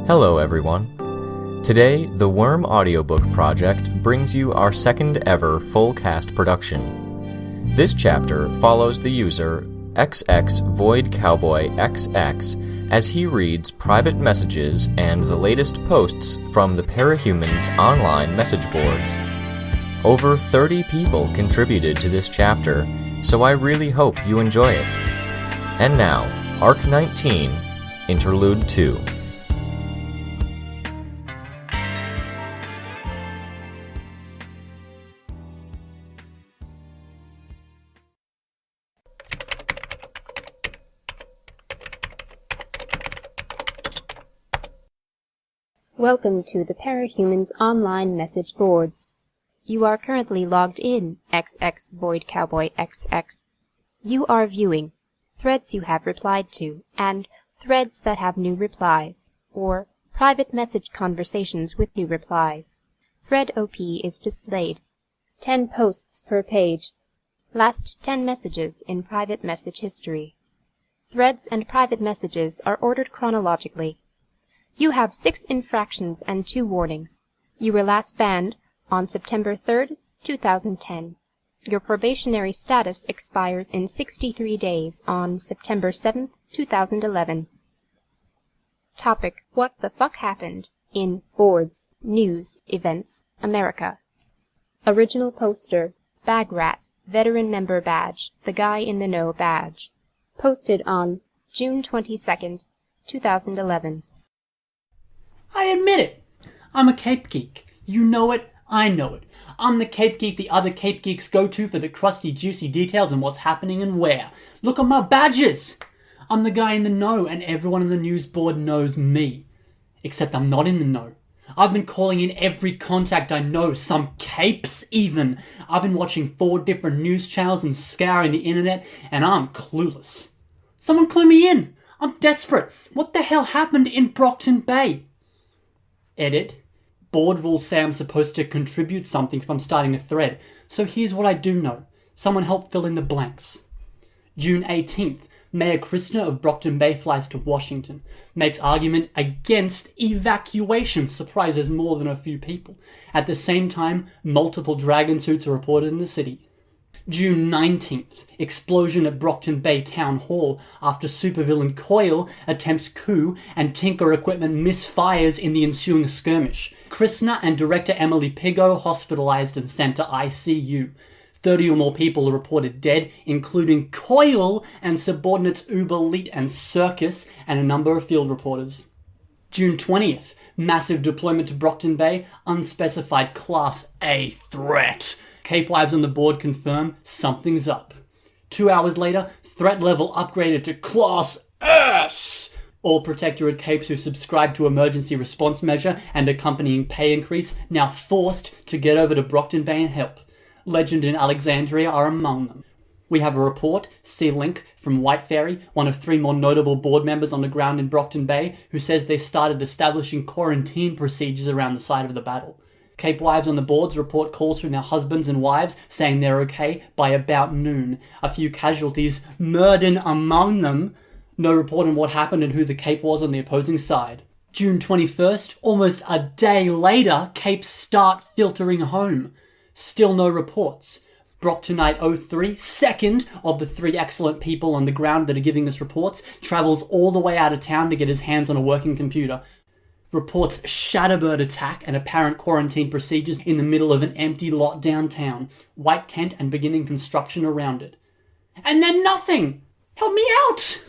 Hello everyone. Today, the Worm Audiobook project brings you our second ever full cast production. This chapter follows the user XX Void Cowboy XX as he reads private messages and the latest posts from the Parahumans online message boards. Over 30 people contributed to this chapter, so I really hope you enjoy it. And now, Arc 19, Interlude 2. Welcome to the Parahumans online message boards. You are currently logged in, XX Void Cowboy XX. You are viewing threads you have replied to, and threads that have new replies, or private message conversations with new replies. Thread OP is displayed. 10 posts per page. Last 10 messages in private message history. Threads and private messages are ordered chronologically. You have 6 infractions and 2 warnings. You were last banned on September 3rd, 2010. Your probationary status expires in 63 days on September 7th, 2011. Topic: What the fuck happened in Boards, News, Events, America. Original poster: Bag Rat, Veteran Member Badge, The Guy in the Know Badge. Posted on June 22nd, 2011. I admit it. I'm a Cape Geek. You know it, I know it. I'm the Cape Geek the other Cape Geeks go to for the crusty, juicy details on what's happening and where. Look at my badges! I'm the guy in the know, and everyone on the news board knows me. Except I'm not in the know. I've been calling in every contact I know, some capes even. I've been watching 4 different news channels and scouring the internet, and I'm clueless. Someone clue me in. I'm desperate. What the hell happened in Brockton Bay? Edit. Board rules say I'm supposed to contribute something from starting a thread, so here's what I do know. Someone help fill in the blanks. June 18th, Mayor Krishna of Brockton Bay flies to Washington, makes argument against evacuation, surprises more than a few people. At the same time, multiple dragon suits are reported in the city. June 19th, explosion at Brockton Bay Town Hall after supervillain Coil attempts coup and Tinker equipment misfires in the ensuing skirmish. Krishna and director Emily Pigot hospitalized and sent to ICU. 30 or more people are reported dead, including Coil and subordinates Uber Leet and Circus, and a number of field reporters. June 20th, massive deployment to Brockton Bay, unspecified Class A threat. Cape Wives on the board confirm something's up. 2 hours later, threat level upgraded to Class S. All Protectorate Capes who subscribe to emergency response measure and accompanying pay increase now forced to get over to Brockton Bay and help. Legend and Alexandria are among them. We have a report, see link, from White Ferry, one of 3 more notable board members on the ground in Brockton Bay, who says they started establishing quarantine procedures around the site of the battle. Cape Wives on the boards report calls from their husbands and wives saying they're okay by about noon. A few casualties, murdered among them. No report on what happened and who the Cape was on the opposing side. June 21st, almost a day later, Capes start filtering home. Still no reports. Brocktonite 03, second of the 3 excellent people on the ground that are giving us reports, travels all the way out of town to get his hands on a working computer. Reports Shatterbird attack and apparent quarantine procedures in the middle of an empty lot downtown. White tent and beginning construction around it. And then nothing! Help me out!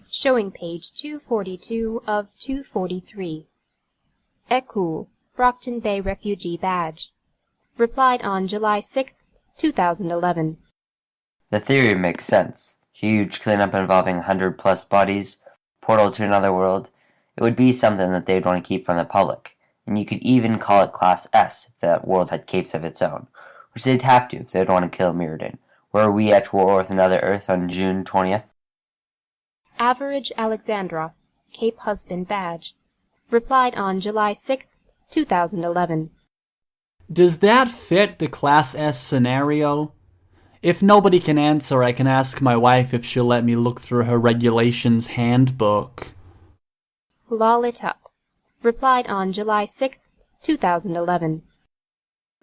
Showing page 242 of 243. Ekul, Brockton Bay Refugee Badge. Replied on July 6th, 2011. The theory makes sense. Huge cleanup involving 100+ bodies, portal to another world. It would be something that they'd want to keep from the public, and you could even call it Class S if that world had capes of its own, which they'd have to if they'd want to kill Mirrodin. Were we at war with another Earth on June 20th? Average Alexandros, Cape Husband Badge. Replied on July 6th, 2011. Does that fit the Class S scenario? If nobody can answer, I can ask my wife if she'll let me look through her regulations handbook. Lol it up. Replied on July 6, 2011.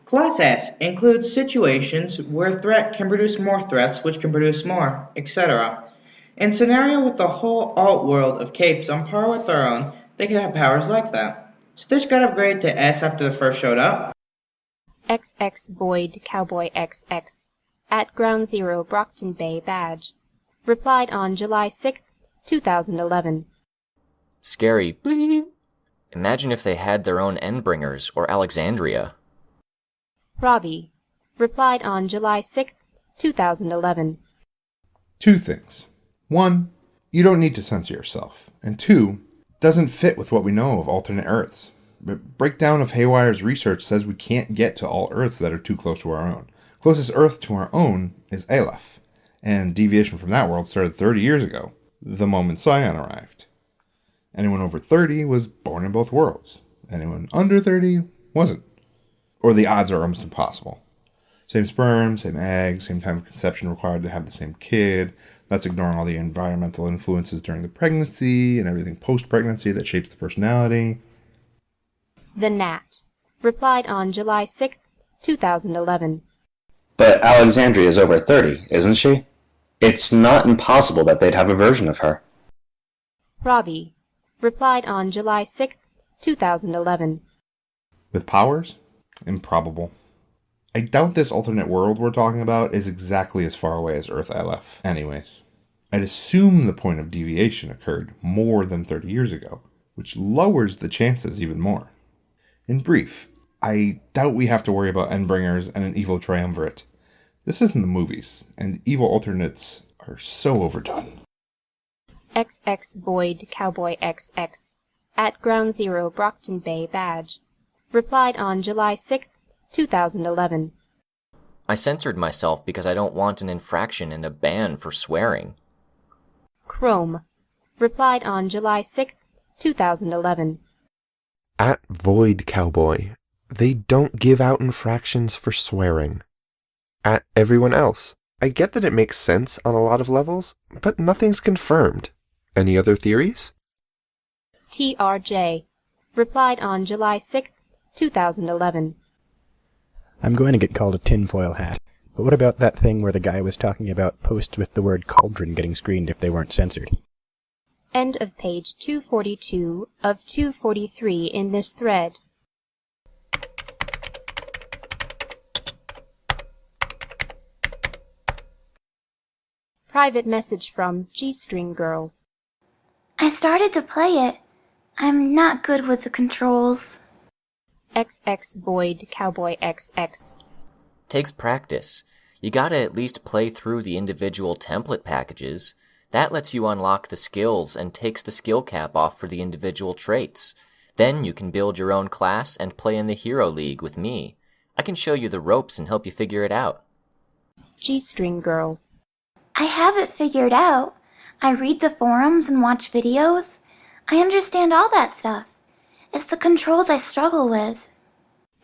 Class S includes situations where a threat can produce more threats which can produce more, etc. In scenario with the whole alt world of capes on par with their own, they could have powers like that. Stitch got upgraded to S after the first showed up. XX Void Cowboy XX at Ground Zero Brockton Bay badge. Replied on July 6, 2011. Scary, bleep. Imagine if they had their own Endbringers or Alexandria. Robbie. Replied on July 6, 2011. Two things. One, you don't need to censor yourself. And two, doesn't fit with what we know of alternate Earths. But breakdown of Haywire's research says we can't get to all Earths that are too close to our own. Closest Earth to our own is Aleph, and deviation from that world started 30 years ago, the moment Scion arrived. Anyone over 30 was born in both worlds. Anyone under 30 wasn't. Or the odds are almost impossible. Same sperm, same egg, same time of conception required to have the same kid. That's ignoring all the environmental influences during the pregnancy and everything post-pregnancy that shapes the personality. The Gnat. Replied on July 6, 2011. But Alexandria is over 30, isn't she? It's not impossible that they'd have a version of her. Robbie. Replied on July 6, 2011. With powers? Improbable. I doubt this alternate world we're talking about is exactly as far away as Earth Aleph. Anyways, I'd assume the point of deviation occurred more than 30 years ago, which lowers the chances even more. In brief, I doubt we have to worry about Endbringers and an evil triumvirate. This isn't the movies, and evil alternates are so overdone. XX Void Cowboy XX at Ground Zero Brockton Bay badge. Replied on July 6, 2011. I censored myself because I don't want an infraction and a ban for swearing. Chrome. Replied on July 6, 2011. At Void Cowboy, they don't give out infractions for swearing. At everyone else, I get that it makes sense on a lot of levels, but nothing's confirmed. Any other theories? TRJ. Replied on July 6, 2011. I'm going to get called a tinfoil hat. But what about that thing where the guy was talking about posts with the word cauldron getting screened if they weren't censored? End of page 242 of 243 in this thread. Private message from G-String Girl. I started to play it. I'm not good with the controls. XX Void Cowboy XX. Takes practice. You gotta at least play through the individual template packages. That lets you unlock the skills and takes the skill cap off for the individual traits. Then you can build your own class and play in the Hero League with me. I can show you the ropes and help you figure it out. G-String Girl. I have it figured out. I read the forums and watch videos. I understand all that stuff. It's the controls I struggle with.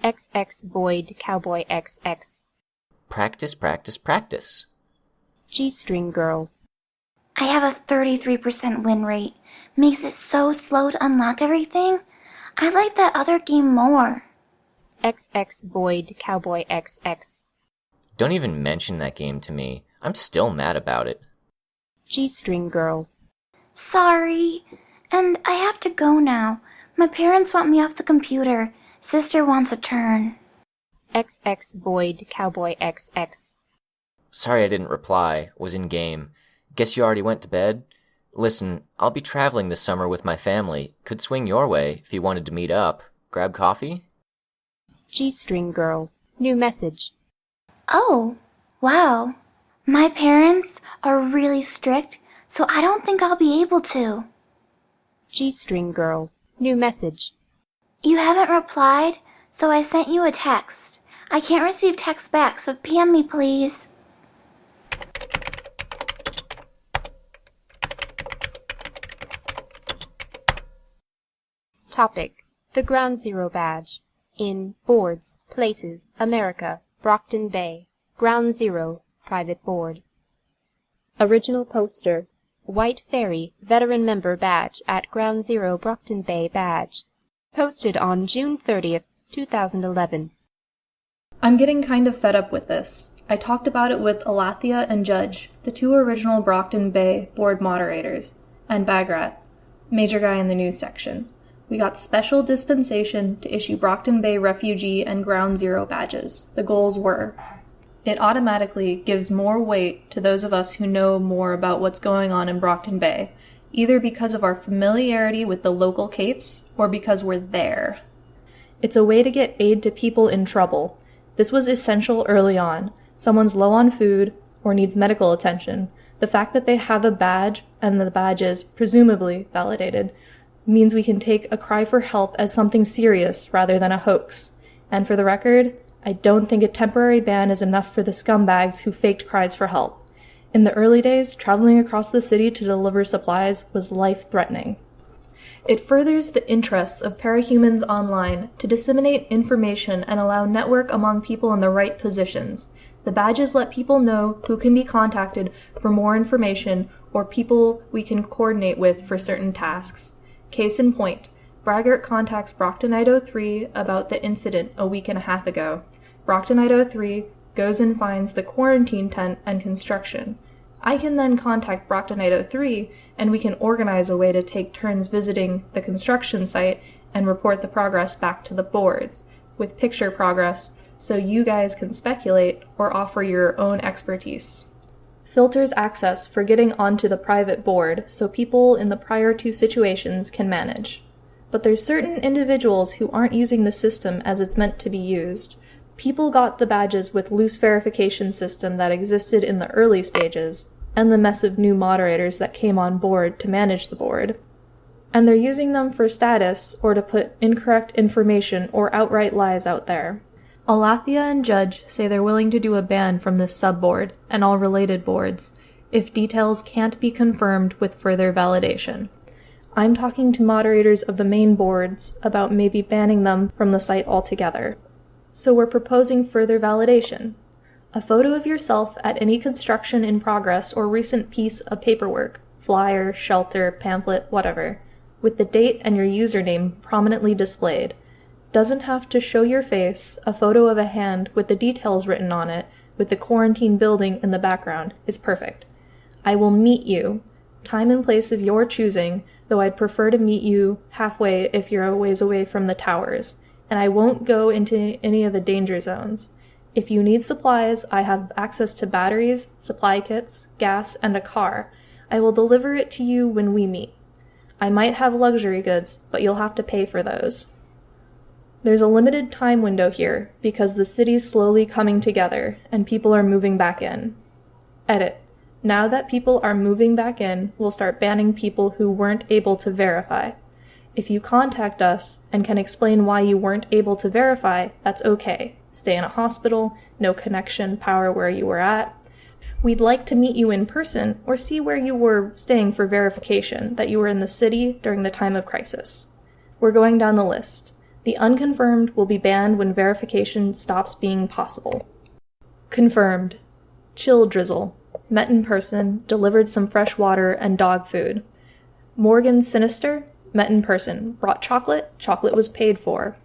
XX Void Cowboy XX. Practice, practice, practice. G-String Girl. I have a 33% win rate. Makes it so slow to unlock everything. I like that other game more. XX Void Cowboy XX. Don't even mention that game to me. I'm still mad about it. G-String Girl. Sorry. And I have to go now. My parents want me off the computer. Sister wants a turn. XX Void Cowboy XX. Sorry I didn't reply. Was in game. Guess you already went to bed? Listen, I'll be traveling this summer with my family. Could swing your way if you wanted to meet up. Grab coffee? G-String Girl. New message. Oh, wow. My parents are really strict, so I don't think I'll be able to. G-String Girl. New message. You haven't replied, so I sent you a text. I can't receive text back, so PM me, please. Topic. The Ground Zero badge. In Boards, Places, America, Brockton Bay. Ground Zero, Private Board. Original poster. White Ferry, Veteran Member badge at Ground Zero, Brockton Bay badge. Posted on June 30th, 2011. I'm getting kind of fed up with this. I talked about it with Alathia and Judge, the two original Brockton Bay board moderators, and Bagrat, major guy in the news section. We got special dispensation to issue Brockton Bay refugee and Ground Zero badges. The goals were: it automatically gives more weight to those of us who know more about what's going on in Brockton Bay, either because of our familiarity with the local capes or because we're there. It's a way to get aid to people in trouble. This was essential early on. Someone's low on food or needs medical attention. The fact that they have a badge and the badge is presumably validated means we can take a cry for help as something serious rather than a hoax. And for the record, I don't think a temporary ban is enough for the scumbags who faked cries for help. In the early days, traveling across the city to deliver supplies was life-threatening. It furthers the interests of parahumans online to disseminate information and allow network among people in the right positions. The badges let people know who can be contacted for more information or people we can coordinate with for certain tasks. Case in point, Braggart contacts Brocktonite 03 about the incident a week and a half ago. Brocktonite 03 goes and finds the quarantine tent and construction. I can then contact Brocktonite 03 and we can organize a way to take turns visiting the construction site and report the progress back to the boards, with picture progress, so you guys can speculate or offer your own expertise. Filters access for getting onto the private board so people in the prior two situations can manage. But there's certain individuals who aren't using the system as it's meant to be used. People got the badges with loose verification system that existed in the early stages, and the mess of new moderators that came on board to manage the board. And they're using them for status or to put incorrect information or outright lies out there. Alathia and Judge say they're willing to do a ban from this subboard and all related boards if details can't be confirmed with further validation. I'm talking to moderators of the main boards about maybe banning them from the site altogether. So we're proposing further validation. A photo of yourself at any construction in progress or recent piece of paperwork, flyer, shelter, pamphlet, whatever, with the date and your username prominently displayed. Doesn't have to show your face. A photo of a hand with the details written on it, with the quarantine building in the background, is perfect. I will meet you, time and place of your choosing, though I'd prefer to meet you halfway if you're a ways away from the towers, and I won't go into any of the danger zones. If you need supplies, I have access to batteries, supply kits, gas, and a car. I will deliver it to you when we meet. I might have luxury goods, but you'll have to pay for those. There's a limited time window here, because the city's slowly coming together, and people are moving back in. Edit. Now that people are moving back in, we'll start banning people who weren't able to verify. If you contact us and can explain why you weren't able to verify, that's okay. Stay in a hospital, no connection, power where you were at. We'd like to meet you in person or see where you were staying for verification that you were in the city during the time of crisis. We're going down the list. The unconfirmed will be banned when verification stops being possible. Confirmed. Chill drizzle. Met in person, delivered some fresh water and dog food. Morgan Sinister. Met in person. Brought chocolate. Chocolate was paid for.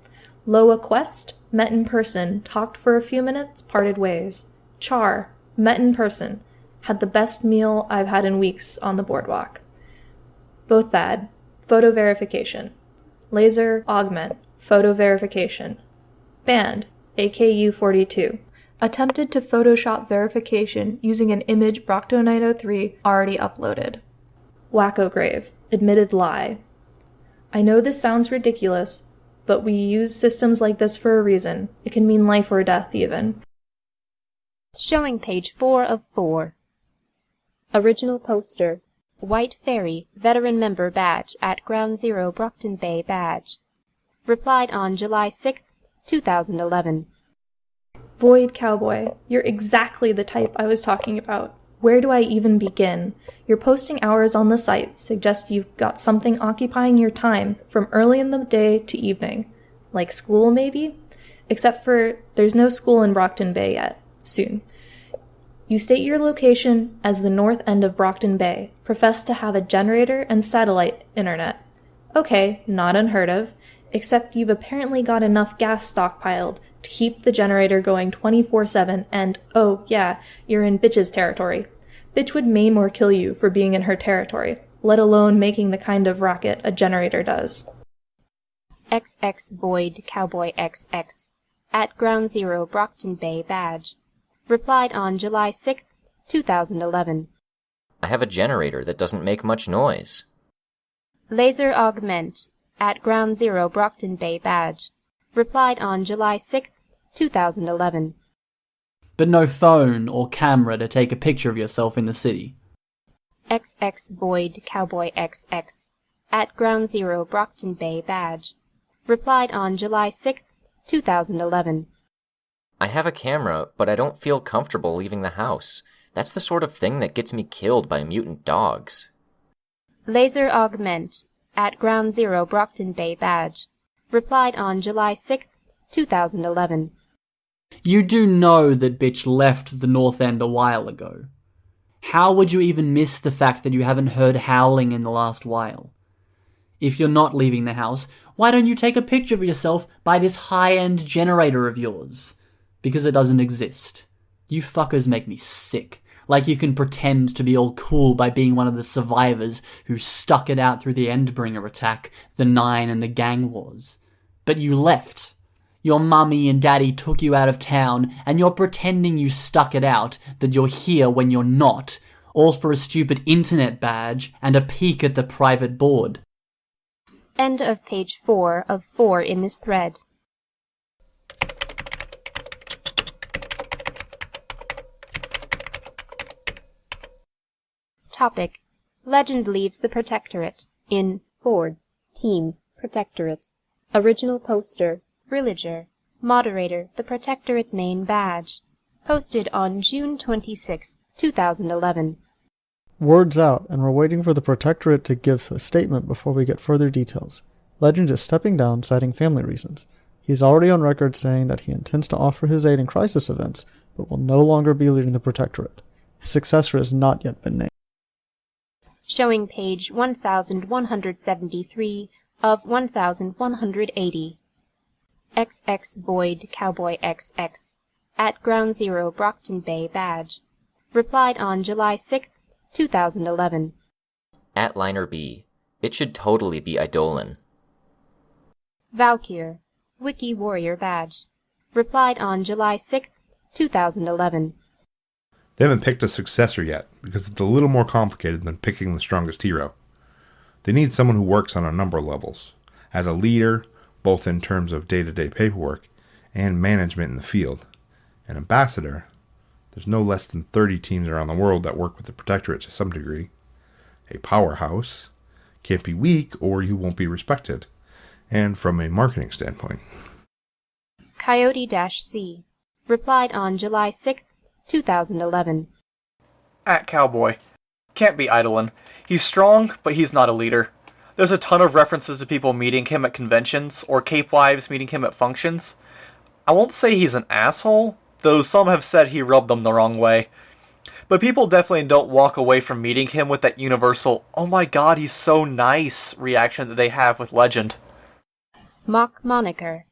Loa Quest. Met in person. Talked for a few minutes. Parted ways. Char. Met in person. Had the best meal I've had in weeks on the boardwalk. Bothad. Photo verification. Laser Augment. Photo verification. Banned. AKU 42. Attempted to Photoshop verification using an image Brocktonite 03 already uploaded. Wacko Grave. Admitted lie. I know this sounds ridiculous, but we use systems like this for a reason. It can mean life or death even. Showing page 4 of 4. Original poster. White Ferry, Veteran Member Badge at Ground Zero Brockton Bay Badge. Replied on July 6, 2011. Void Cowboy, you're exactly the type I was talking about. Where do I even begin? Your posting hours on the site suggest you've got something occupying your time from early in the day to evening. Like school, maybe? Except for there's no school in Brockton Bay yet. Soon. You state your location as the north end of Brockton Bay, profess to have a generator and satellite internet. Okay, not unheard of. except you've apparently got enough gas stockpiled to keep the generator going 24/7 and, oh yeah, you're in Bitch's territory. Bitch would maim or kill you for being in her territory, let alone making the kind of racket a generator does. XX Void Cowboy XX at Ground Zero Brockton Bay badge. Replied on July 6th, 2011. I have a generator that doesn't make much noise. Laser Augment at Ground Zero Brockton Bay badge. Replied on July 6th, 2011. But no phone or camera to take a picture of yourself in the city. XX Void Cowboy XX at Ground Zero Brockton Bay badge. Replied on July 6th, 2011. I have a camera, but I don't feel comfortable leaving the house. That's the sort of thing that gets me killed by mutant dogs. Laser Augment at Ground Zero Brockton Bay badge. Replied on July 6th, 2011. You do know that Bitch left the North End a while ago. How would you even miss the fact that you haven't heard howling in the last while? If you're not leaving the house, why don't you take a picture of yourself by this high-end generator of yours? Because it doesn't exist. You fuckers make me sick. Like you can pretend to be all cool by being one of the survivors who stuck it out through the Endbringer attack, the Nine and the gang wars. But you left. Your mummy and daddy took you out of town, and you're pretending you stuck it out, that you're here when you're not, all for a stupid internet badge and a peek at the private board. End of page 4 of 4 in this thread. Topic. Legend leaves the Protectorate in Boards, Teams, Protectorate. Original poster, Villager. Moderator, the Protectorate main badge. Posted on June 26, 2011. Word's out, and we're waiting for the Protectorate to give a statement before we get further details. Legend is stepping down, citing family reasons. He's already on record saying that he intends to offer his aid in crisis events, but will no longer be leading the Protectorate. His successor has not yet been named. Showing page 1173 of 1180. XX Void Cowboy XX at Ground Zero Brockton Bay badge. Replied on July 6th, 2011. At Liner B. It should totally be Eidolon. Valkyr, Wiki Warrior badge. Replied on July 6th, 2011. They haven't picked a successor yet, because it's a little more complicated than picking the strongest hero. They need someone who works on a number of levels, as a leader, both in terms of day-to-day paperwork and management in the field. An ambassador, there's no less than 30 teams around the world that work with the Protectorate to some degree. A powerhouse, can't be weak or you won't be respected, and from a marketing standpoint. Coyote-C, replied on July 6th, 2011. At Cowboy. Can't be Eidolon. He's strong, but he's not a leader. There's a ton of references to people meeting him at conventions, or Cape Wives meeting him at functions. I won't say he's an asshole, though some have said he rubbed them the wrong way. But people definitely don't walk away from meeting him with that universal, oh my god, he's so nice reaction that they have with Legend. Mock Moniker,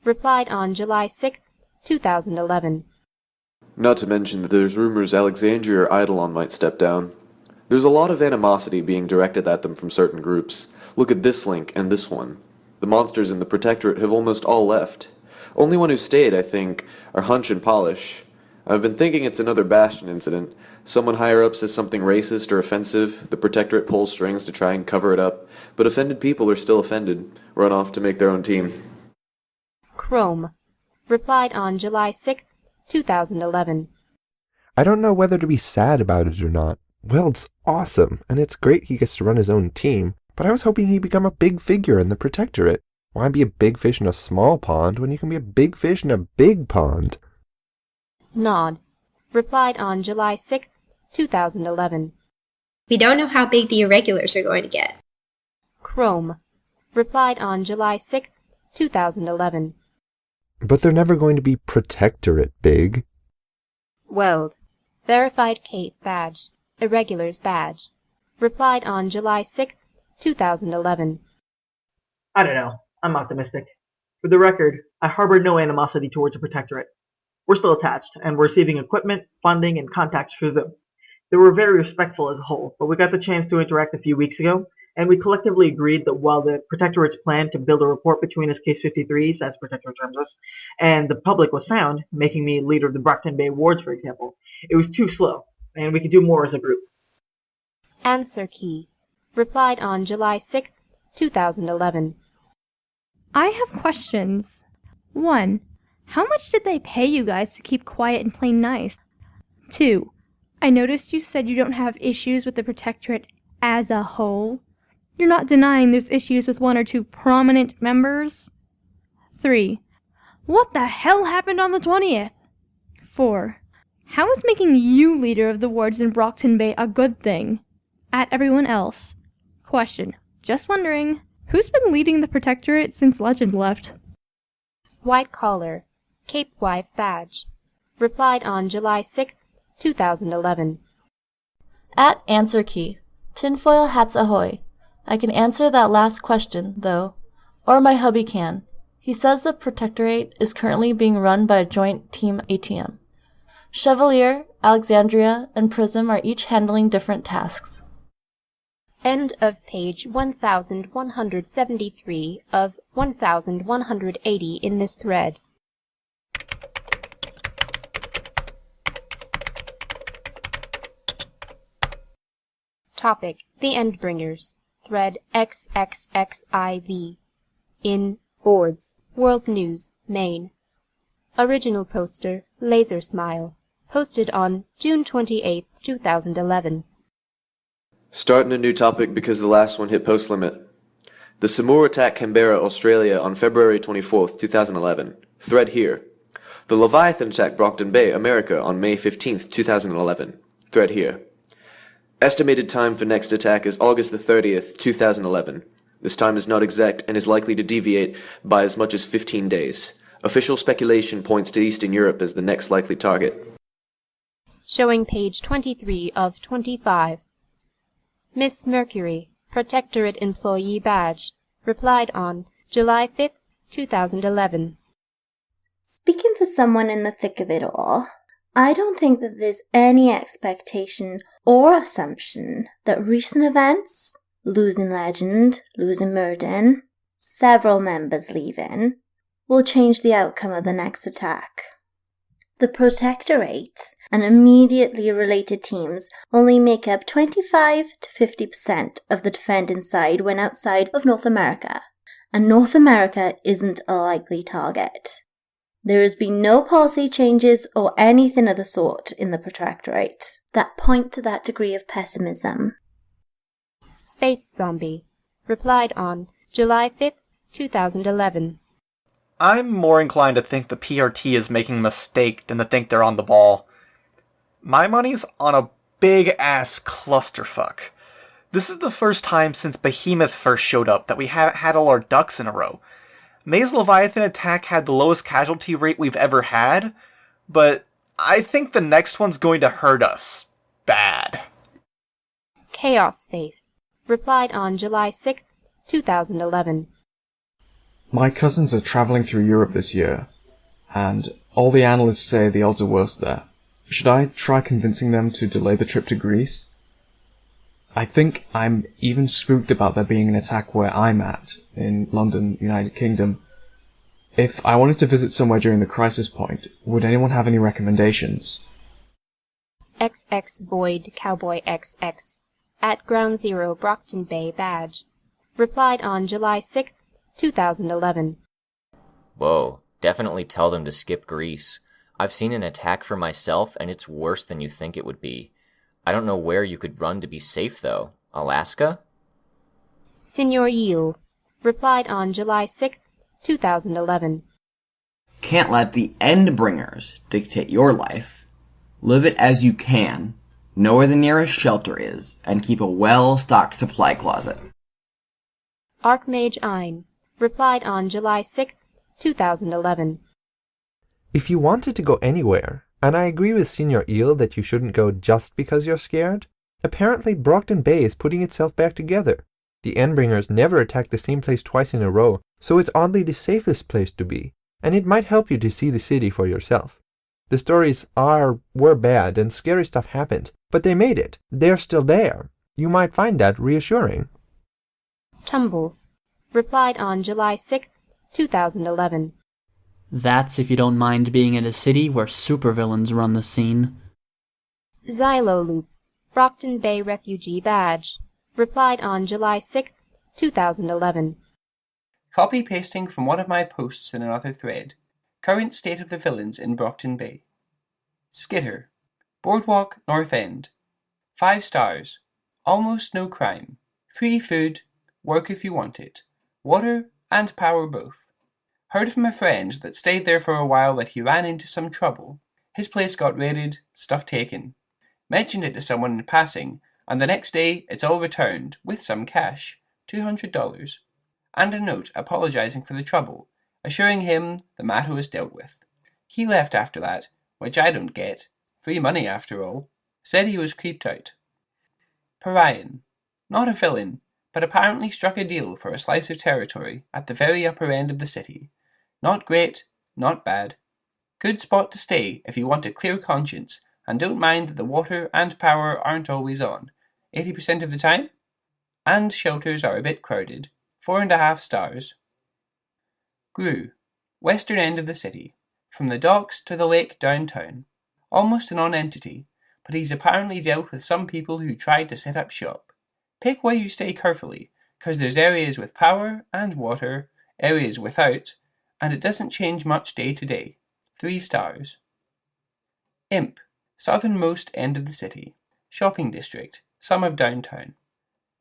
replied on July 6th, 2011. Not to mention that there's rumors Alexandria or Eidolon might step down. There's a lot of animosity being directed at them from certain groups. Look at this link and this one. The monsters in the Protectorate have almost all left. Only one who stayed, I think, are Hunch and Polish. I've been thinking it's another Bastion incident. Someone higher up says something racist or offensive, the Protectorate pulls strings to try and cover it up, but offended people are still offended, run off to make their own team. Chrome, replied on July 6th, 2011. I don't know whether to be sad about it or not. Weld's awesome, and it's great he gets to run his own team, but I was hoping he'd become a big figure in the Protectorate. Why be a big fish in a small pond when you can be a big fish in a big pond? Nod, replied on July 6th, 2011. We don't know how big the irregulars are going to get. Chrome, replied on July 6th, 2011. But they're never going to be Protectorate big. Weld, verified Cape badge, irregulars badge. Replied on July 6th, 2011. I don't know. I'm optimistic. For the record, I harbor no animosity towards the Protectorate. We're still attached, and we're receiving equipment, funding, and contacts through them. They were very respectful as a whole, but we got the chance to interact a few weeks ago, and we collectively agreed that while the Protectorate's plan to build a rapport between us Case 53s, as Protectorate terms us, and the public was sound, making me leader of the Brockton Bay Wards, for example, it was too slow, and we could do more as a group. Answer key. Replied on July 6th, 2011. I have questions. 1. How much did they pay you guys to keep quiet and play nice? 2. I noticed you said you don't have issues with the Protectorate as a whole. You're not denying there's issues with 1 or 2 prominent members? 3. What the hell happened on the 20th? 4. How is making you leader of the wards in Brockton Bay a good thing? At everyone else. Question. Just wondering, who's been leading the Protectorate since Legend left? White Collar, Cape Wife Badge. Replied on July 6th, 2011. At Answer Key. Tinfoil hats ahoy. I can answer that last question, though. Or my hubby can. He says the Protectorate is currently being run by a joint team ATM. Chevalier, Alexandria, and Prism are each handling different tasks. End of page 1173 of 1180 in this thread. Topic: The Endbringers. Thread XXXIV. In Boards. World News, Maine. Original poster, Laser Smile. Posted on June 28, 2011. Starting a new topic because the last one hit post limit. The Samur attacked Canberra, Australia on February 24th, 2011. Thread here. The Leviathan attacked Brockton Bay, America on May 15th, 2011. Thread here. Estimated time for next attack is August the 30th, 2011. This time is not exact and is likely to deviate by as much as 15 days. Official speculation points to Eastern Europe as the next likely target. Showing page 23 of 25. Miss Mercury, Protectorate Employee Badge. Replied on July 5th, 2011. Speaking for someone in the thick of it all, I don't think that there's any expectation or assumption that recent events, losing Legend, losing Murden, several members leaving, will change the outcome of the next attack. The Protectorate and immediately related teams only make up 25 to 50% of the defending side when outside of North America, and North America isn't a likely target. There has been no policy changes or anything of the sort in the Protectorate that point to that degree of pessimism. Space Zombie. Replied on July 5th, 2011. I'm more inclined to think the PRT is making a mistake than to think they're on the ball. My money's on a big-ass clusterfuck. This is the first time since Behemoth first showed up that we haven't had all our ducks in a row. May's Leviathan attack had the lowest casualty rate we've ever had, but I think the next one's going to hurt us. Bad. Chaos Faith. Replied on July 6th, 2011. My cousins are travelling through Europe this year, and all the analysts say the odds are worse there. Should I try convincing them to delay the trip to Greece? I think I'm even spooked about there being an attack where I'm at, in London, United Kingdom. If I wanted to visit somewhere during the crisis point, would anyone have any recommendations? XX Void Cowboy XX. At Ground Zero Brockton Bay Badge. Replied on July 6th, 2011. Whoa, definitely tell them to skip Greece. I've seen an attack for myself, and it's worse than you think it would be. I don't know where you could run to be safe, though. Alaska? Senor Yield. Replied on July 6th, 2011. Can't let the Endbringers dictate your life. Live it as you can, know where the nearest shelter is, and keep a well-stocked supply closet. Archmage Ein. Replied on July 6th, 2011. If you wanted to go anywhere, and I agree with Senior Eel that you shouldn't go just because you're scared, apparently Brockton Bay is putting itself back together. The Endbringers never attacked the same place twice in a row, so it's oddly the safest place to be, and it might help you to see the city for yourself. The stories were bad and scary stuff happened, but they made it. They're still there. You might find that reassuring. Tumbles. Replied on July 6, 2011. That's if you don't mind being in a city where supervillains run the scene. Xyloloop. Brockton Bay Refugee Badge. Replied on July 6, 2011. Copy-pasting from one of my posts in another thread. Current state of the villains in Brockton Bay. Skitter. Boardwalk, North End. 5 stars. Almost no crime. Free food. Work if you want it. Water and power both. Heard from a friend that stayed there for a while that he ran into some trouble. His place got raided, stuff taken. Mentioned it to someone in passing, and the next day it's all returned, with some cash, $200, and a note apologizing for the trouble, assuring him the matter was dealt with. He left after that, which I don't get. Free money after all. Said he was creeped out. Parian. Not a villain, but apparently struck a deal for a slice of territory at the very upper end of the city. Not great, not bad. Good spot to stay if you want a clear conscience, and don't mind that the water and power aren't always on, 80% of the time, and shelters are a bit crowded, 4.5 stars. Grew. Western end of the city, from the docks to the lake downtown. Almost a non-entity, but he's apparently dealt with some people who tried to set up shop. Pick where you stay carefully, cause there's areas with power and water, areas without, and it doesn't change much day to day. 3 stars. Imp. Southernmost end of the city. Shopping district, some of downtown.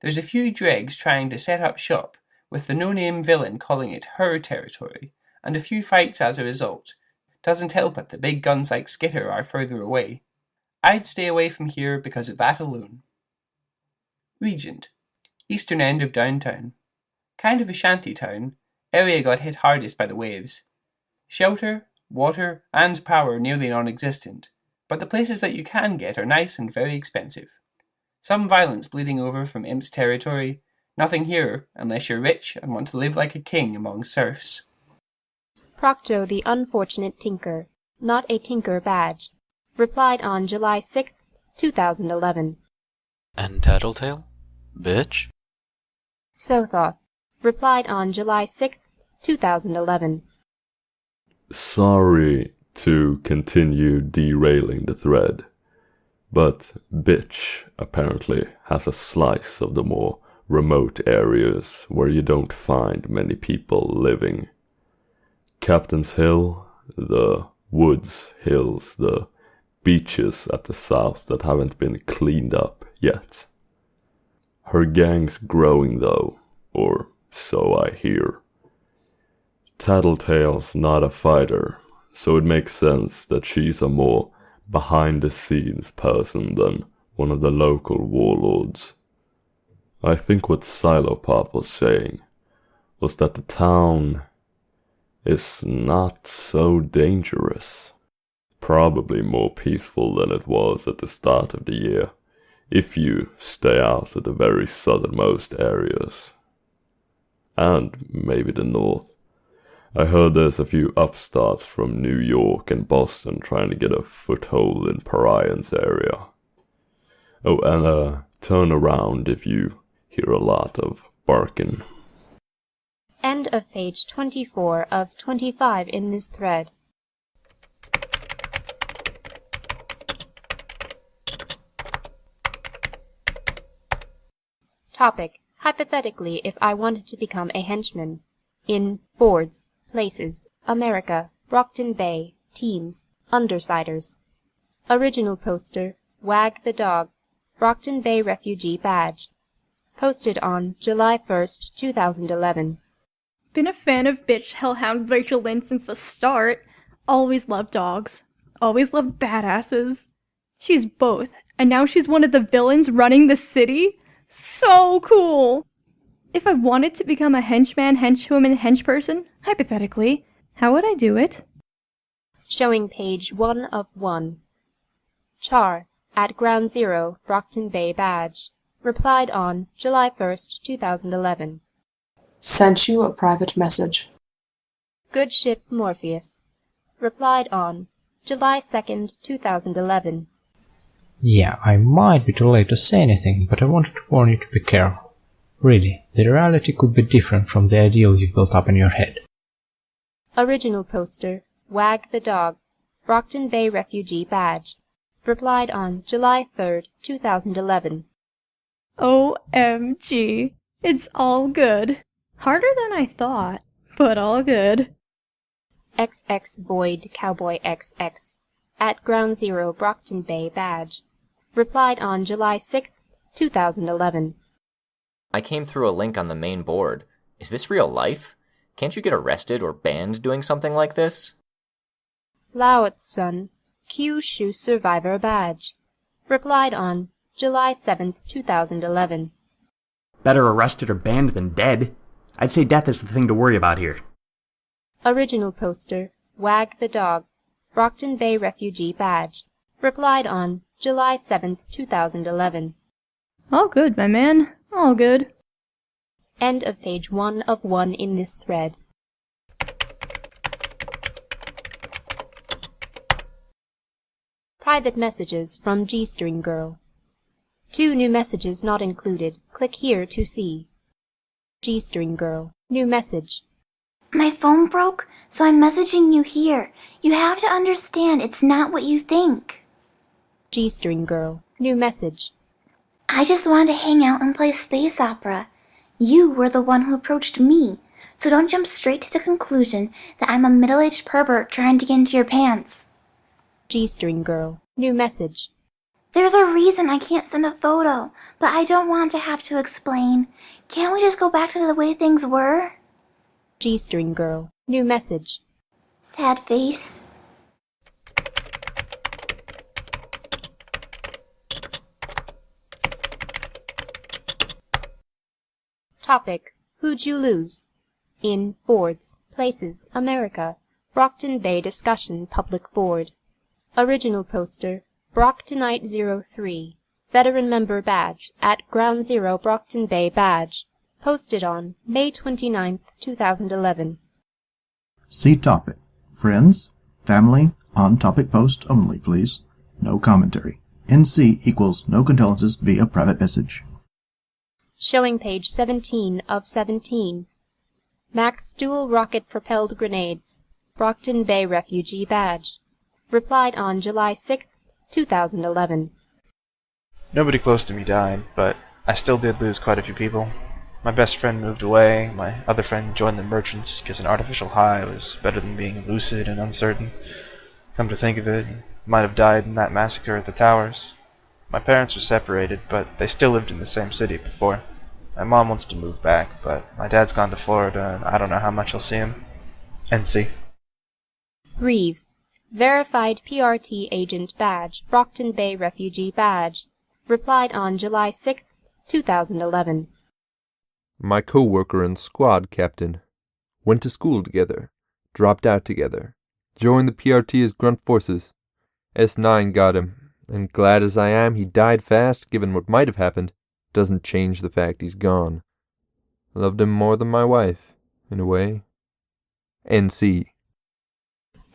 There's a few dregs trying to set up shop, with the no-name villain calling it her territory, and a few fights as a result. Doesn't help that the big guns like Skitter are further away. I'd stay away from here because of that alone. Regent. Eastern end of downtown. Kind of a shanty town. Area got hit hardest by the waves. Shelter, water, and power nearly non-existent, but the places that you can get are nice and very expensive. Some violence bleeding over from Imp's territory. Nothing here, unless you're rich and want to live like a king among serfs. Procto the Unfortunate Tinker. Not a Tinker Badge. Replied on July 6, 2011. And Tattletale? Bitch? Sothoth. Replied on July 6, 2011. Sorry to continue derailing the thread, but bitch apparently has a slice of the more remote areas where you don't find many people living. Captain's Hill, the woods, hills, the beaches at the south that haven't been cleaned up yet. Her gang's growing though, or so I hear. Tattletale's not a fighter, so it makes sense that she's a more behind-the-scenes person than one of the local warlords. I think what Silopop was saying was that the town is not so dangerous. Probably more peaceful than it was at the start of the year, if you stay out of the very southernmost areas. And maybe the north. I heard there's a few upstarts from New York and Boston trying to get a foothold in Parian's area. Oh, and turn around if you hear a lot of barking. End of page 24 of 25 in this thread. Topic. Hypothetically, if I wanted to become a henchman. In boards, places, America, Brockton Bay, teams, undersiders. Original poster, Wag the Dog, Brockton Bay Refugee Badge. Posted on July 1st, 2011. Been a fan of bitch hellhound Rachel Lynn since the start. Always loved dogs. Always loved badasses. She's both, and now she's one of the villains running the city? So cool! If I wanted to become a henchman, henchwoman, henchperson, hypothetically, how would I do it? Showing page 1 of 1. Char, at Ground Zero, Brockton Bay Badge. Replied on July 1st, 2011. Sent you a private message. Good ship Morpheus. Replied on July 2nd, 2011. Yeah, I might be too late to say anything, but I wanted to warn you to be careful. Really, the reality could be different from the ideal you've built up in your head. Original poster, Wag the Dog, Brockton Bay Refugee Badge. Replied on July 3rd, 2011. OMG. It's all good. Harder than I thought, but all good. XX Void Cowboy XX. At Ground Zero Brockton Bay Badge. Replied on July 6th, 2011. I came through a link on the main board. Is this real life? Can't you get arrested or banned doing something like this? Lauet's Son, Kyushu Survivor Badge. Replied on July 7th, 2011. Better arrested or banned than dead. I'd say death is the thing to worry about here. Original poster, Wag the Dog, Brockton Bay Refugee Badge. Replied on July 7th, 2011. All good, my man. All good. End of page 1 of 1 in this thread. Private messages from G-String Girl. 2 new messages not included. Click here to see. G-String Girl. New message. My phone broke, so I'm messaging you here. You have to understand it's not what you think. G-String Girl. New message. I just wanted to hang out and play space opera. You were the one who approached me, so don't jump straight to the conclusion that I'm a middle-aged pervert trying to get into your pants. G-String Girl. New message. There's a reason I can't send a photo, but I don't want to have to explain. Can't we just go back to the way things were? G-String Girl. New message. Sad face. Topic. Who'd you lose? In Boards, Places, America. Brockton Bay Discussion Public Board. Original poster, Brocktonite 03. Veteran Member Badge at Ground Zero Brockton Bay Badge. Posted on May 29th, 2011. See topic. Friends, family, on-topic post only, please. No commentary. NC equals no condolences via private message. Showing page 17 of 17. Max Dual Rocket-Propelled Grenades. Brockton Bay Refugee Badge. Replied on July 6th, 2011. Nobody close to me died, but I still did lose quite a few people. My best friend moved away, my other friend joined the merchants because an artificial high was better than being lucid and uncertain. Come to think of it, he might have died in that massacre at the towers. My parents were separated, but they still lived in the same city before. My mom wants to move back, but my dad's gone to Florida and I don't know how much I'll see him. NC. Reeve. Verified PRT Agent Badge, Brockton Bay Refugee Badge. Replied on July 6th, 2011. My co-worker and squad captain. Went to school together. Dropped out together. Joined the PRT as grunt forces. S9 got him. And glad as I am he died fast, given what might have happened, doesn't change the fact he's gone. Loved him more than my wife, in a way. NC.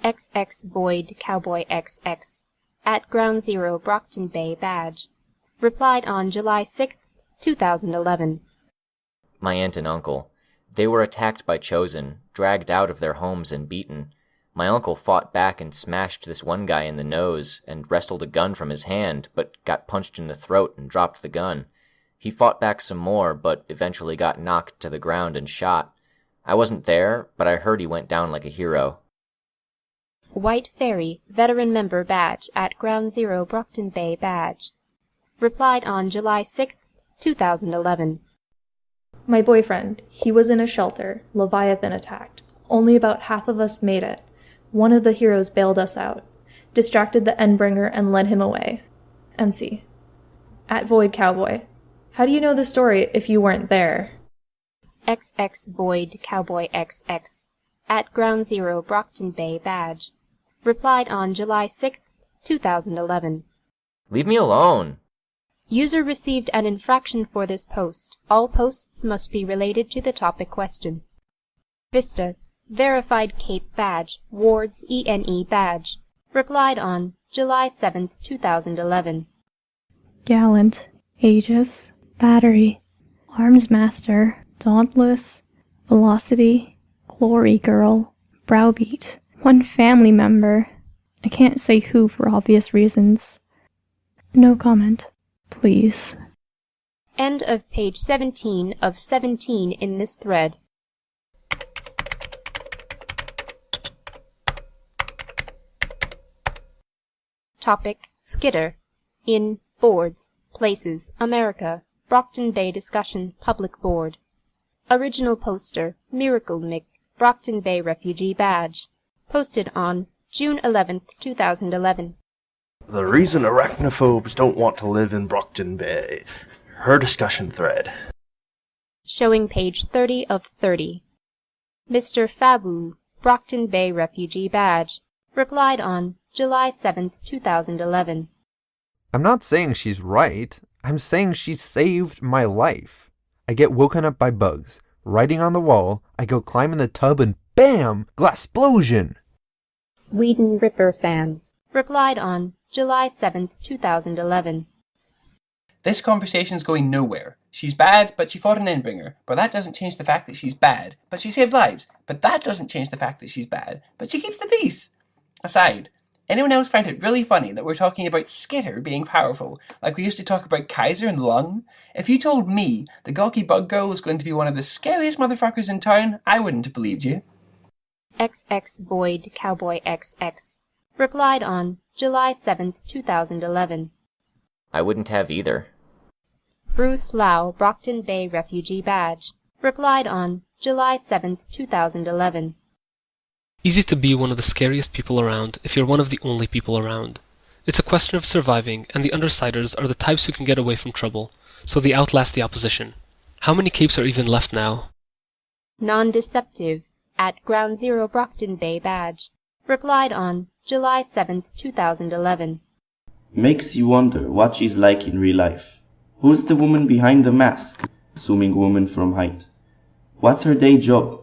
XX Void Cowboy XX. At Ground Zero Brockton Bay Badge. Replied on July 6th, 2011. My aunt and uncle. They were attacked by Chosen, dragged out of their homes and beaten. My uncle fought back and smashed this one guy in the nose and wrestled a gun from his hand, but got punched in the throat and dropped the gun. He fought back some more, but eventually got knocked to the ground and shot. I wasn't there, but I heard he went down like a hero. White Ferry, Veteran Member Badge at Ground Zero Brockton Bay Badge. Replied on July 6th, 2011. My boyfriend, he was in a shelter. Leviathan attacked. Only about half of us made it. One of the heroes bailed us out, distracted the Endbringer and led him away. NC. At Void Cowboy. How do you know the story if you weren't there? XX Void Cowboy XX. At Ground Zero Brockton Bay Badge. Replied on July 6th, 2011. Leave me alone. User received an infraction for this post. All posts must be related to the topic question. Vista, verified Cape badge, Wards ENE badge. Replied on July 7th, 2011. Gallant, Aegis, Battery, Arms Master, Dauntless, Velocity, Glory Girl, Browbeat, one family member. I can't say who for obvious reasons. No comment, please. End of page 17 of 17 in this thread. Topic, Skitter. In Boards, Places, America, Brockton Bay Discussion, Public Board. Original poster, Miracle Mick, Brockton Bay Refugee Badge. Posted on June 11th, 2011. The reason arachnophobes don't want to live in Brockton Bay. Her discussion thread. Showing page 30 of 30. Mr. Fabu, Brockton Bay Refugee Badge. Replied on July 7th, 2011. I'm not saying she's right. I'm saying she saved my life. I get woken up by bugs. Writing on the wall, I go climb in the tub and BAM! Glassplosion! Whedon Ripper Fan. Replied on July 7th, 2011. This conversation's going nowhere. She's bad, but she fought an Endbringer. But that doesn't change the fact that she's bad. But she saved lives. But that doesn't change the fact that she's bad. But she keeps the peace. Aside, anyone else find it really funny that we're talking about Skitter being powerful, like we used to talk about Kaiser and Lung? If you told me the gawky bug girl was going to be one of the scariest motherfuckers in town, I wouldn't have believed you. XX Void Cowboy XX. Replied on July 7th, 2011. I wouldn't have either. Bruce Lau, Brockton Bay Refugee Badge. Replied on July 7th, 2011. Easy to be one of the scariest people around if you're one of the only people around. It's a question of surviving, and the Undersiders are the types who can get away from trouble, so they outlast the opposition. How many capes are even left now? Non-deceptive, at Ground Zero Brockton Bay Badge. Replied on July 7th, 2011. Makes you wonder what she's like in real life. Who's the woman behind the mask? Assuming woman from height. What's her day job?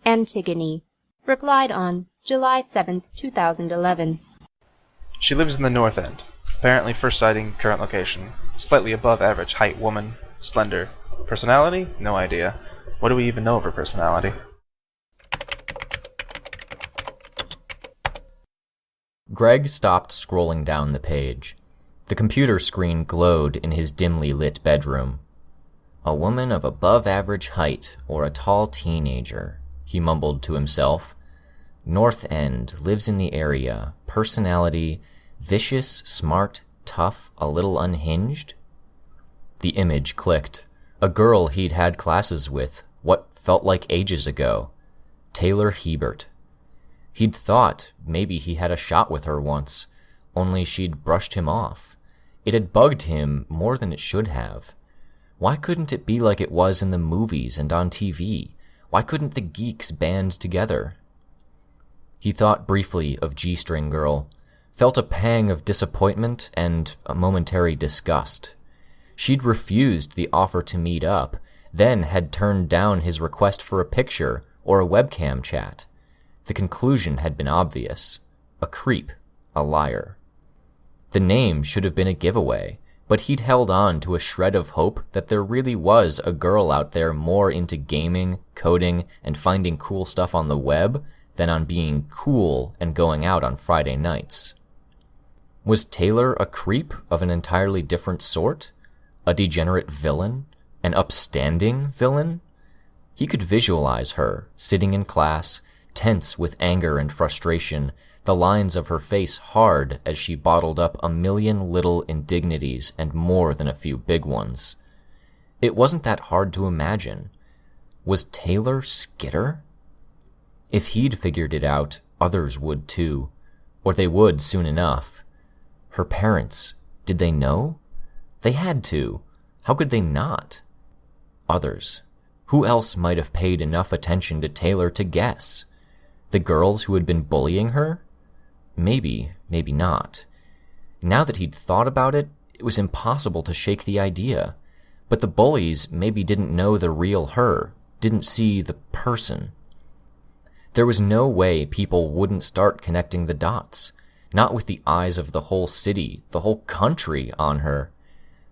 Antigone. Replied on July 7th, 2011. She lives in the North End. Apparently first sighting, current location. Slightly above average height woman. Slender. Personality? No idea. What do we even know of her personality? Greg stopped scrolling down the page. The computer screen glowed in his dimly lit bedroom. A woman of above-average height or a tall teenager, he mumbled to himself. North End, lives in the area, personality, vicious, smart, tough, a little unhinged? The image clicked. A girl he'd had classes with, what felt like ages ago. Taylor Hebert. He'd thought maybe he had a shot with her once, only she'd brushed him off. It had bugged him more than it should have. Why couldn't it be like it was in the movies and on TV? Why couldn't the geeks band together? He thought briefly of G-String Girl, felt a pang of disappointment and a momentary disgust. She'd refused the offer to meet up, then had turned down his request for a picture or a webcam chat. The conclusion had been obvious. A creep, a liar. The name should have been a giveaway, but he'd held on to a shred of hope that there really was a girl out there more into gaming, coding, and finding cool stuff on the web than on being cool and going out on Friday nights. Was Taylor a creep of an entirely different sort? A degenerate villain? An upstanding villain? He could visualize her, sitting in class, tense with anger and frustration, the lines of her face hard as she bottled up a million little indignities and more than a few big ones. It wasn't that hard to imagine. Was Taylor Skitter? If he'd figured it out, others would too. Or they would soon enough. Her parents, did they know? They had to. How could they not? Others. Who else might have paid enough attention to Taylor to guess? The girls who had been bullying her? Maybe, maybe not. Now that he'd thought about it, It was impossible to shake the idea. But the bullies maybe didn't know the real her, didn't see the person. There was no way people wouldn't start connecting the dots, not with the eyes of the whole city, the whole country on her.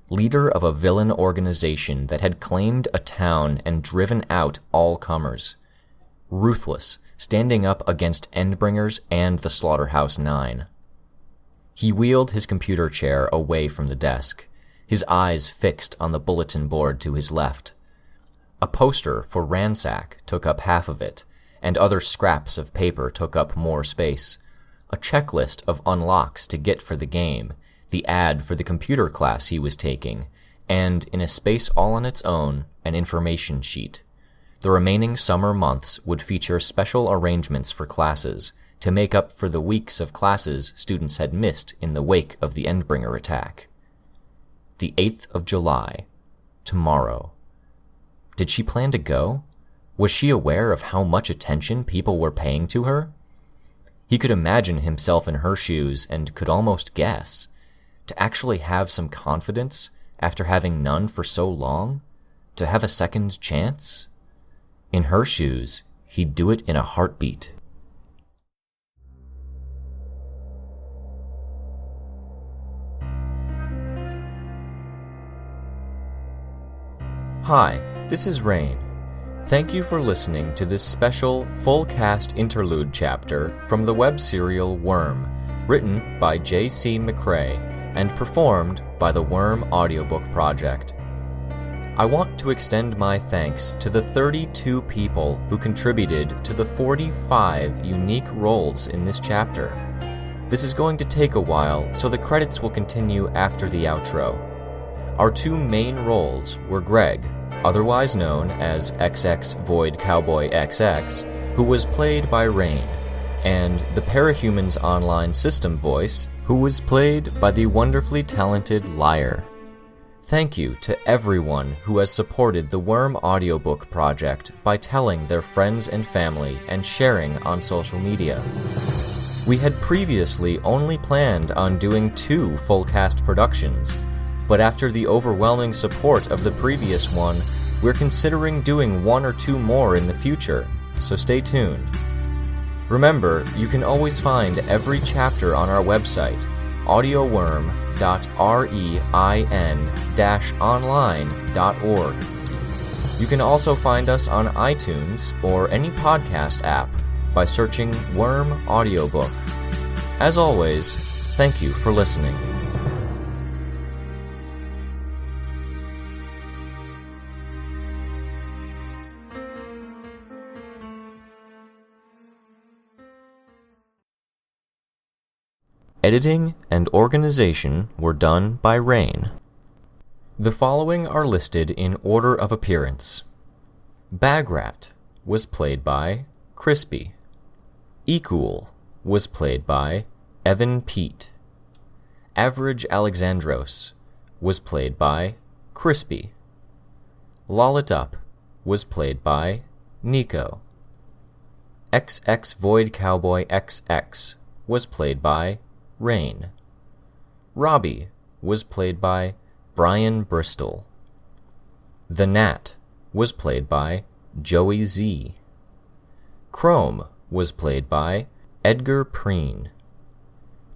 Leader of a villain organization that had claimed a town and driven out all comers. Ruthless, standing up against Endbringers and the Slaughterhouse 9. He wheeled his computer chair away from the desk, his eyes fixed on the bulletin board to his left. A poster for Ransack took up half of it, and other scraps of paper took up more space. A checklist of unlocks to get for the game, the ad for the computer class he was taking, and, in a space all on its own, an information sheet. The remaining summer months would feature special arrangements for classes, to make up for the weeks of classes students had missed in the wake of the Endbringer attack. The 8th of July. Tomorrow. Did she plan to go? Was she aware of how much attention people were paying to her? He could imagine himself in her shoes and could almost guess. To actually have some confidence after having none for so long? To have a second chance? In her shoes, he'd do it in a heartbeat. Hi, this is Rain. Thank you for listening to this special full-cast interlude chapter from the web serial Worm, written by J.C. McCrae and performed by the Worm Audiobook Project. I want to extend my thanks to the 32 people who contributed to the 45 unique roles in this chapter. This is going to take a while, so the credits will continue after the outro. Our two main roles were Greg, otherwise known as XX Void Cowboy XX, who was played by Rain, and the Parahumans Online system voice, who was played by the wonderfully talented Liar. Thank you to everyone who has supported the Worm Audiobook Project by telling their friends and family and sharing on social media. We had previously only planned on doing 2 full-cast productions, but after the overwhelming support of the previous one, we're considering doing 1 or 2 more in the future, so stay tuned. Remember, you can always find every chapter on our website, audioworm.rein-online.org. You can also find us on iTunes or any podcast app by searching Worm Audiobook. As always, thank you for listening. Editing and organization were done by Rain. The following are listed in order of appearance. Bagrat was played by Crispy. Ecool was played by Evan Pete. Average Alexandros was played by Crispy. Lollit Up was played by Nico. XX Void Cowboy XX was played by Rain. Robbie was played by Brian Bristol. The Gnat was played by Joey Z. Chrome was played by Edgar Preen.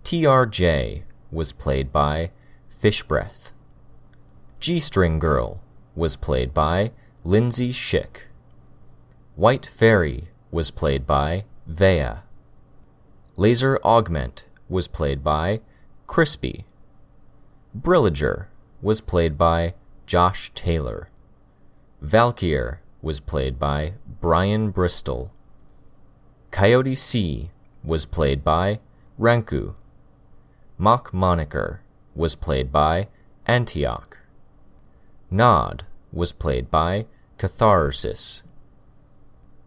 TRJ was played by Fishbreath. G-String Girl was played by Lindsay Schick. White Fairy was played by Vea. Laser Augment was played by Crispy. Brilliger was played by Josh Taylor. Valkyr was played by Brian Bristol. Coyote C was played by Ranku. Mock Moniker was played by Antioch. Nod was played by Catharsis.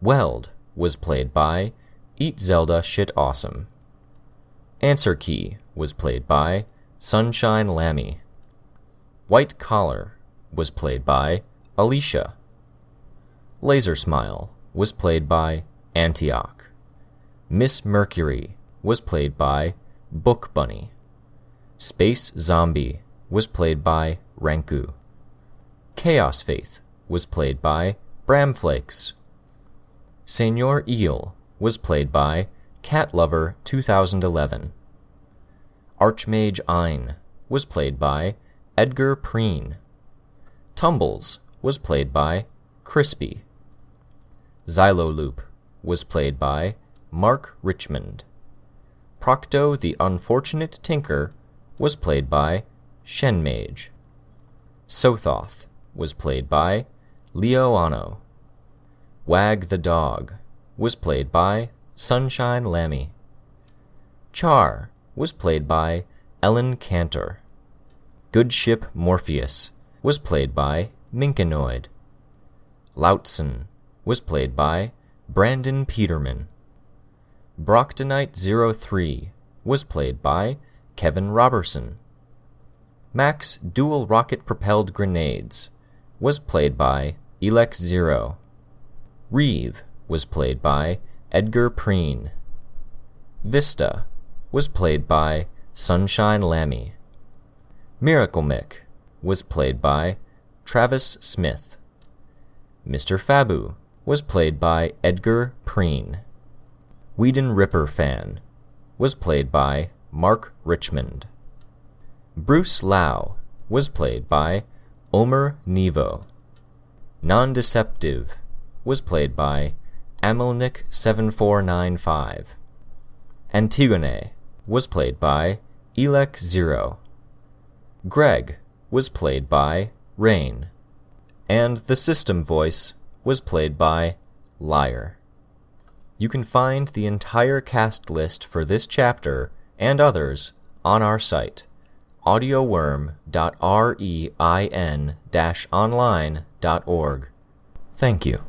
Weld was played by Eat Zelda Shit Awesome. Answer Key was played by Sunshine Lammy. White Collar was played by Alicia. Laser Smile was played by Antioch. Miss Mercury was played by Book Bunny. Space Zombie was played by Ranku. Chaos Faith was played by Bramflakes. Senor Eel was played by Cat Lover 2011. Archmage Ein was played by Edgar Preen. Tumbles was played by Crispy. Xyloloop was played by Mark Richmond. Procto the Unfortunate Tinker was played by Shenmage. Sothoth was played by Leo Ano. Wag the Dog was played by Sunshine Lammy. Char was played by Ellen Cantor. Good Ship Morpheus was played by Minkinoid. Lautzen was played by Brandon Peterman. Brocktonite 03 was played by Kevin Robertson. Max Dual Rocket Propelled Grenades was played by Elex Zero. Reeve was played by Edgar Preen. Vista was played by Sunshine Lammy. Miracle Mick was played by Travis Smith. Mr. Fabu was played by Edgar Preen. Whedon Ripper Fan was played by Mark Richmond. Bruce Lau was played by Omer Nevo. Non-Deceptive was played by Amelnik7495. Antigone was played by Elex Zero. Greg was played by Rain. And the system voice was played by Liar. You can find the entire cast list for this chapter and others on our site, audioworm.rein-online.org. Thank you.